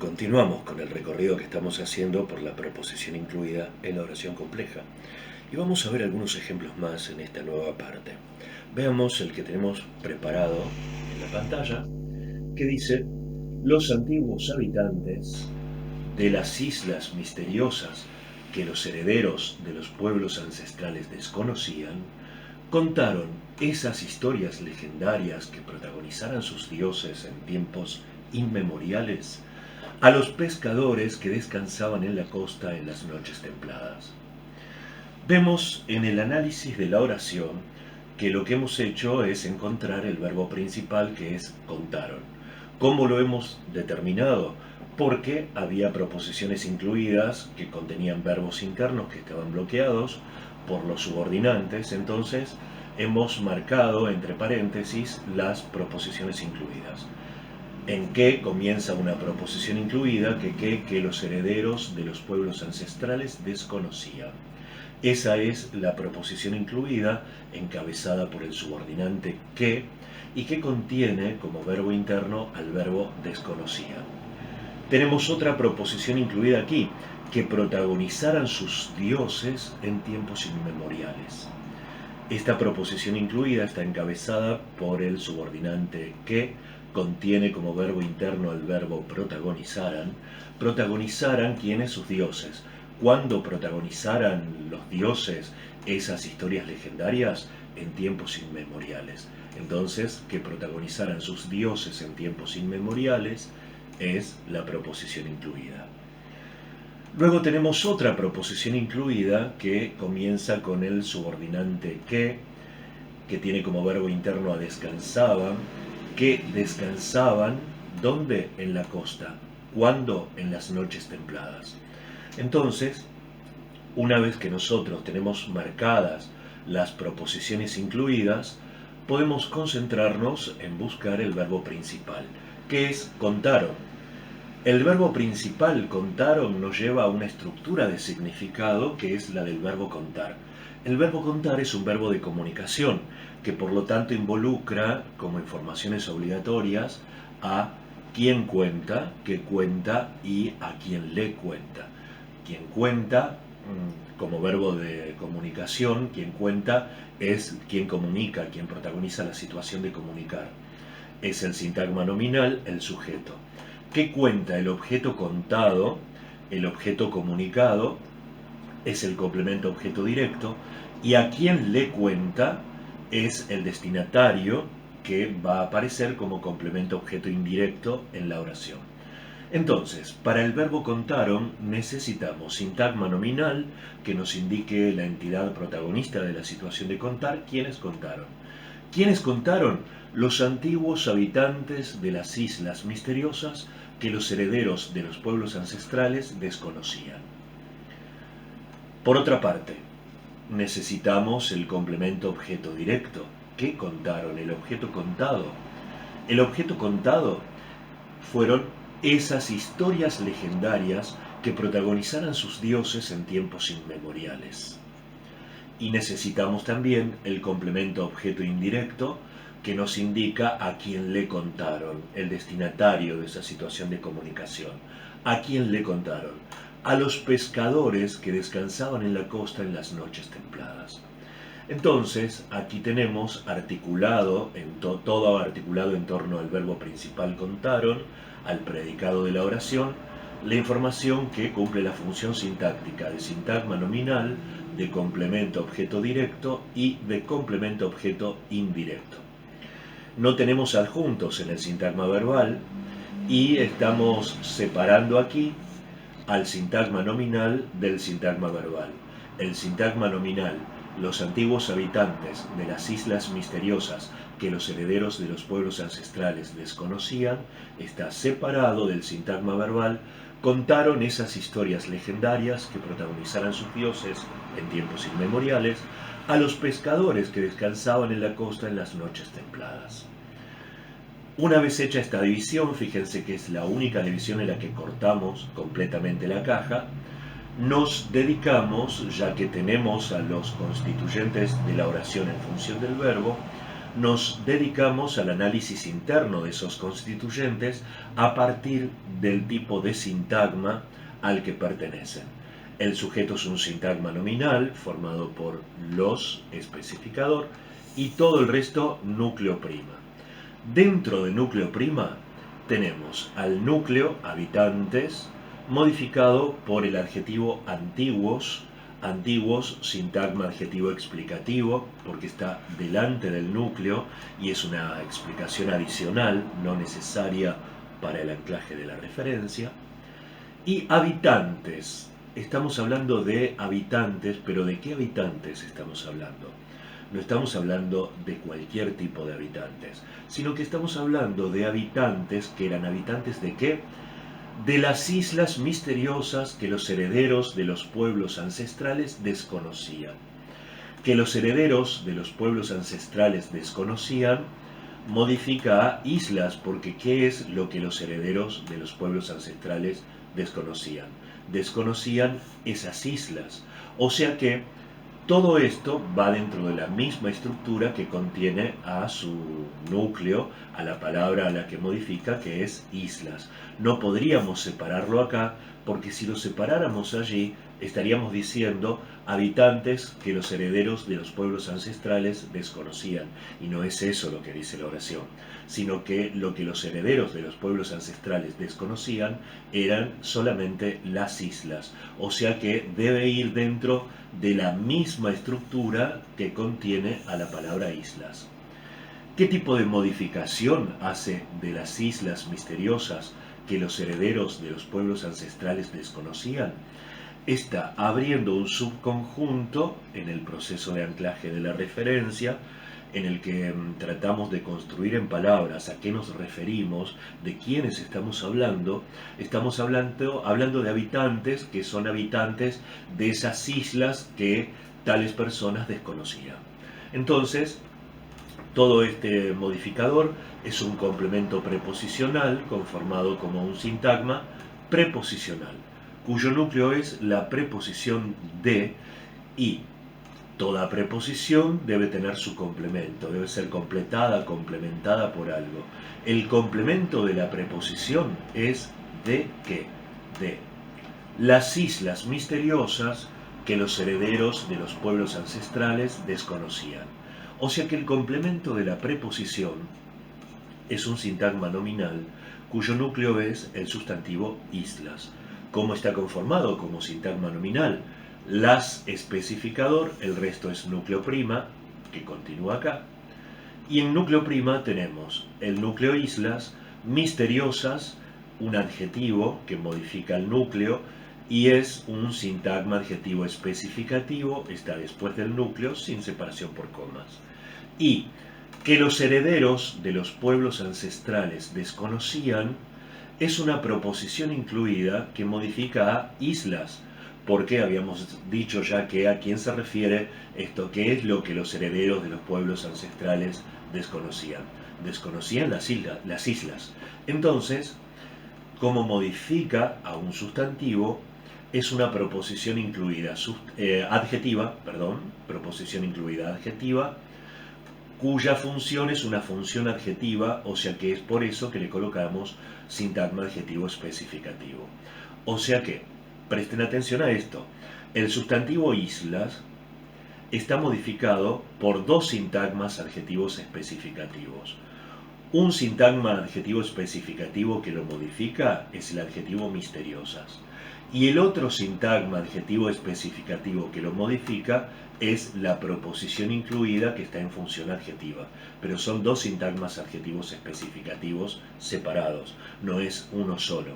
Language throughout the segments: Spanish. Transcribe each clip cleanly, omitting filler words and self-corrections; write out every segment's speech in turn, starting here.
Continuamos con el recorrido que estamos haciendo por la proposición incluida en la oración compleja y vamos a ver algunos ejemplos más en esta nueva parte. Veamos el que tenemos preparado en la pantalla, que dice: los antiguos habitantes de las islas misteriosas que los herederos de los pueblos ancestrales desconocían, contaron esas historias legendarias que protagonizaran sus dioses en tiempos inmemoriales a los pescadores que descansaban en la costa en las noches templadas. Vemos en el análisis de la oración que lo que hemos hecho es encontrar el verbo principal, que es contaron. ¿Cómo lo hemos determinado? Porque había proposiciones incluidas que contenían verbos internos que estaban bloqueados por los subordinantes, entonces hemos marcado entre paréntesis las proposiciones incluidas. ¿En qué comienza una proposición incluida? Que los herederos de los pueblos ancestrales desconocían. Esa es la proposición incluida, encabezada por el subordinante que, y que contiene como verbo interno al verbo desconocían. Tenemos otra proposición incluida aquí: que protagonizaran sus dioses en tiempos inmemoriales. Esta proposición incluida está encabezada por el subordinante que contiene como verbo interno al verbo protagonizaran. Protagonizaran, ¿quiénes? Sus dioses. ¿Cuándo protagonizaran los dioses esas historias legendarias? En tiempos inmemoriales. Entonces, que protagonizaran sus dioses en tiempos inmemoriales es la proposición incluida. Luego tenemos otra proposición incluida que comienza con el subordinante que tiene como verbo interno a descansaban, que descansaban, ¿dónde? En la costa. ¿Cuándo? En las noches templadas. Entonces, una vez que nosotros tenemos marcadas las proposiciones incluidas, podemos concentrarnos en buscar el verbo principal, que es contaron. El verbo principal, contaron, nos lleva a una estructura de significado que es la del verbo contar. El verbo contar es un verbo de comunicación que por lo tanto involucra como informaciones obligatorias a quién cuenta, qué cuenta y a quién le cuenta. Quien cuenta, como verbo de comunicación, quien cuenta es quien comunica, quien protagoniza la situación de comunicar. Es el sintagma nominal, el sujeto. ¿Qué cuenta? El objeto contado, el objeto comunicado, es el complemento objeto directo, y a quien le cuenta es el destinatario, que va a aparecer como complemento objeto indirecto en la oración. Entonces, para el verbo contaron necesitamos sintagma nominal que nos indique la entidad protagonista de la situación de contar. ¿Quiénes contaron? ¿Quiénes contaron? Los antiguos habitantes de las islas misteriosas que los herederos de los pueblos ancestrales desconocían. Por otra parte, necesitamos el complemento objeto directo. ¿Qué contaron? El objeto contado. El objeto contado fueron esas historias legendarias que protagonizaran sus dioses en tiempos inmemoriales. Y necesitamos también el complemento objeto indirecto que nos indica a quién le contaron, el destinatario de esa situación de comunicación. ¿A quién le contaron? A los pescadores que descansaban en la costa en las noches templadas. Entonces, aquí tenemos articulado, todo articulado en torno al verbo principal contaron, al predicado de la oración, la información que cumple la función sintáctica de sintagma nominal, de complemento objeto directo y de complemento objeto indirecto. No tenemos adjuntos en el sintagma verbal y estamos separando aquí al sintagma nominal del sintagma verbal. El sintagma nominal: los antiguos habitantes de las islas misteriosas que los herederos de los pueblos ancestrales desconocían, está separado del sintagma verbal: contaron esas historias legendarias que protagonizaran sus dioses en tiempos inmemoriales a los pescadores que descansaban en la costa en las noches templadas. Una vez hecha esta división, fíjense que es la única división en la que cortamos completamente la caja, nos dedicamos, ya que tenemos a los constituyentes de la oración en función del verbo, nos dedicamos al análisis interno de esos constituyentes a partir del tipo de sintagma al que pertenecen. El sujeto es un sintagma nominal formado por los, especificador, y todo el resto núcleo prima. Dentro de núcleo prima tenemos al núcleo, habitantes, modificado por el adjetivo antiguos, antiguos, sintagma adjetivo explicativo, porque está delante del núcleo y es una explicación adicional, no necesaria para el anclaje de la referencia. Y habitantes, estamos hablando de habitantes, pero ¿de qué habitantes estamos hablando? No estamos hablando de cualquier tipo de habitantes, sino que estamos hablando de habitantes que eran habitantes de qué? De las islas misteriosas que los herederos de los pueblos ancestrales desconocían. Que los herederos de los pueblos ancestrales desconocían modifica a islas, porque ¿qué es lo que los herederos de los pueblos ancestrales desconocían? Desconocían esas islas. O sea que todo esto va dentro de la misma estructura que contiene a su núcleo, a la palabra a la que modifica, que es islas. No podríamos separarlo acá, porque si lo separáramos allí, estaríamos diciendo habitantes que los herederos de los pueblos ancestrales desconocían. Y no es eso lo que dice la oración, sino que lo que los herederos de los pueblos ancestrales desconocían eran solamente las islas. O sea que debe ir dentro de la misma estructura que contiene a la palabra islas. ¿Qué tipo de modificación hace de las islas misteriosas que los herederos de los pueblos ancestrales desconocían? Está abriendo un subconjunto en el proceso de anclaje de la referencia, en el que tratamos de construir en palabras a qué nos referimos, de quiénes estamos hablando. Estamos hablando de habitantes que son habitantes de esas islas que tales personas desconocían. Entonces, todo este modificador es un complemento preposicional conformado como un sintagma preposicional, cuyo núcleo es la preposición de, y toda preposición debe tener su complemento, debe ser completada, complementada por algo. El complemento de la preposición es de qué? De las islas misteriosas que los herederos de los pueblos ancestrales desconocían. O sea que el complemento de la preposición es un sintagma nominal cuyo núcleo es el sustantivo islas. ¿Cómo está conformado como sintagma nominal? Las especificador, el resto es núcleo prima, que continúa acá. Y en núcleo prima tenemos el núcleo islas, misteriosas, un adjetivo que modifica el núcleo y es un sintagma adjetivo especificativo, está después del núcleo sin separación por comas. Y que los herederos de los pueblos ancestrales desconocían es una proposición incluida que modifica a islas, porque habíamos dicho ya que a quién se refiere esto, qué es lo que los herederos de los pueblos ancestrales desconocían. Desconocían las islas. Entonces, como modifica a un sustantivo, es una proposición incluida, proposición incluida adjetiva, cuya función es una función adjetiva, o sea que es por eso que le colocamos sintagma adjetivo especificativo. O sea que, presten atención a esto, el sustantivo islas está modificado por dos sintagmas adjetivos especificativos. Un sintagma adjetivo especificativo que lo modifica es el adjetivo misteriosas. Y el otro sintagma adjetivo especificativo que lo modifica es la proposición incluida que está en función adjetiva. Pero son dos sintagmas adjetivos especificativos separados, no es uno solo.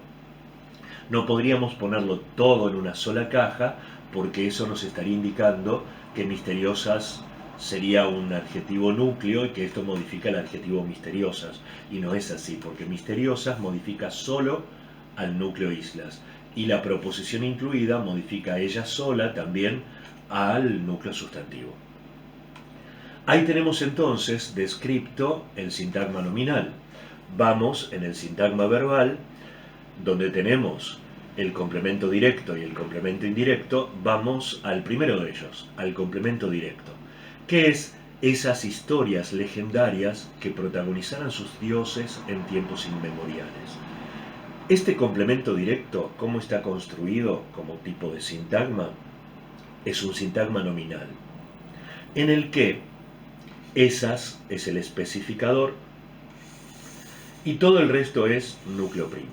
No podríamos ponerlo todo en una sola caja porque eso nos estaría indicando que misteriosas sería un adjetivo núcleo y que esto modifica el adjetivo misteriosas. Y no es así, porque misteriosas modifica solo al núcleo islas. Y la proposición incluida modifica ella sola también al núcleo sustantivo. Ahí tenemos entonces descripto el sintagma nominal. Vamos en el sintagma verbal, donde tenemos el complemento directo y el complemento indirecto, vamos al primero de ellos, al complemento directo. ¿Qué es esas historias legendarias que protagonizaran sus dioses en tiempos inmemoriales. Este complemento directo, ¿cómo está construido como tipo de sintagma? Es un sintagma nominal, en el que esas es el especificador y todo el resto es núcleo prima.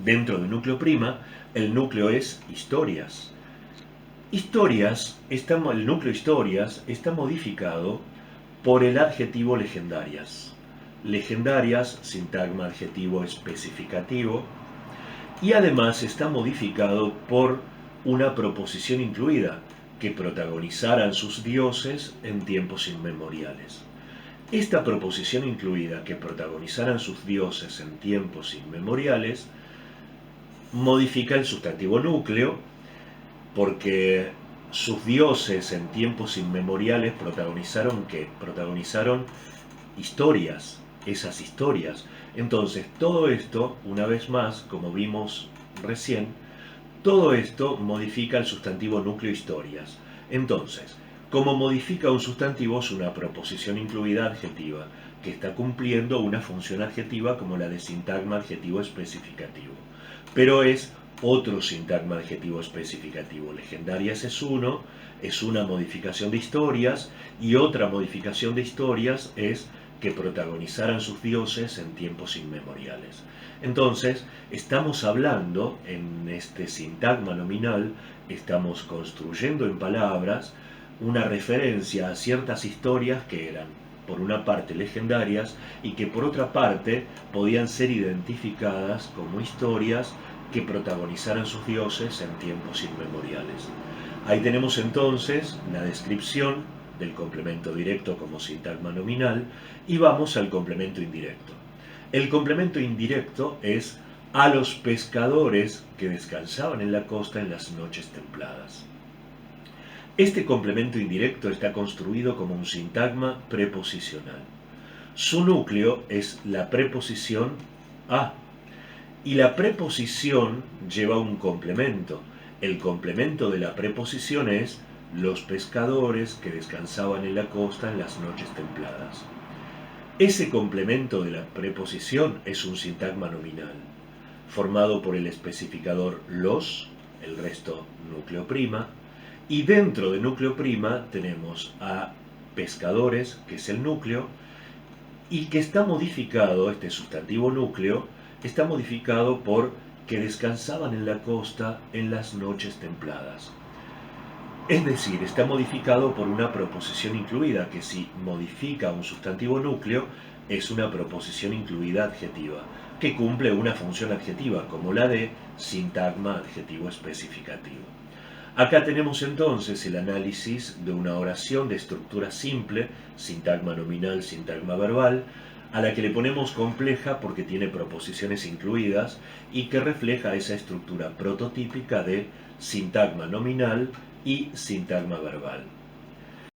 Dentro de núcleo prima, el núcleo es historias. El núcleo historias está modificado por el adjetivo legendarias. Legendarias, sintagma adjetivo especificativo, y además está modificado por una proposición incluida, que protagonizaran sus dioses en tiempos inmemoriales. Esta proposición incluida, que protagonizaran sus dioses en tiempos inmemoriales, modifica el sustantivo núcleo, porque sus dioses en tiempos inmemoriales protagonizaron historias, esas historias. Entonces, todo esto, una vez más, como vimos recién, todo esto modifica el sustantivo núcleo historias. Entonces, como modifica un sustantivo, es una proposición incluida adjetiva, que está cumpliendo una función adjetiva como la de sintagma adjetivo especificativo. Pero es otro sintagma adjetivo especificativo. Legendarias es uno, es una modificación de historias, y otra modificación de historias es que protagonizaran sus dioses en tiempos inmemoriales. Entonces, estamos hablando en este sintagma nominal, estamos construyendo en palabras una referencia a ciertas historias que eran, por una parte, legendarias y que por otra parte podían ser identificadas como historias que protagonizaran sus dioses en tiempos inmemoriales. Ahí tenemos entonces la descripción del complemento directo como sintagma nominal y vamos al complemento indirecto. El complemento indirecto es a los pescadores que descansaban en la costa en las noches templadas. Este complemento indirecto está construido como un sintagma preposicional. Su núcleo es la preposición a, y la preposición lleva un complemento. El complemento de la preposición es los pescadores que descansaban en la costa en las noches templadas. Ese complemento de la preposición es un sintagma nominal, formado por el especificador los, el resto núcleo prima, y dentro de núcleo prima tenemos a pescadores, que es el núcleo, y que está modificado, este sustantivo núcleo, está modificado por que descansaban en la costa en las noches templadas. Es decir, está modificado por una proposición incluida, que si modifica un sustantivo núcleo, es una proposición incluida adjetiva, que cumple una función adjetiva, como la de sintagma adjetivo especificativo. Acá tenemos entonces el análisis de una oración de estructura simple, sintagma nominal, sintagma verbal, a la que le ponemos compleja porque tiene proposiciones incluidas y que refleja esa estructura prototípica de sintagma nominal y sintagma verbal.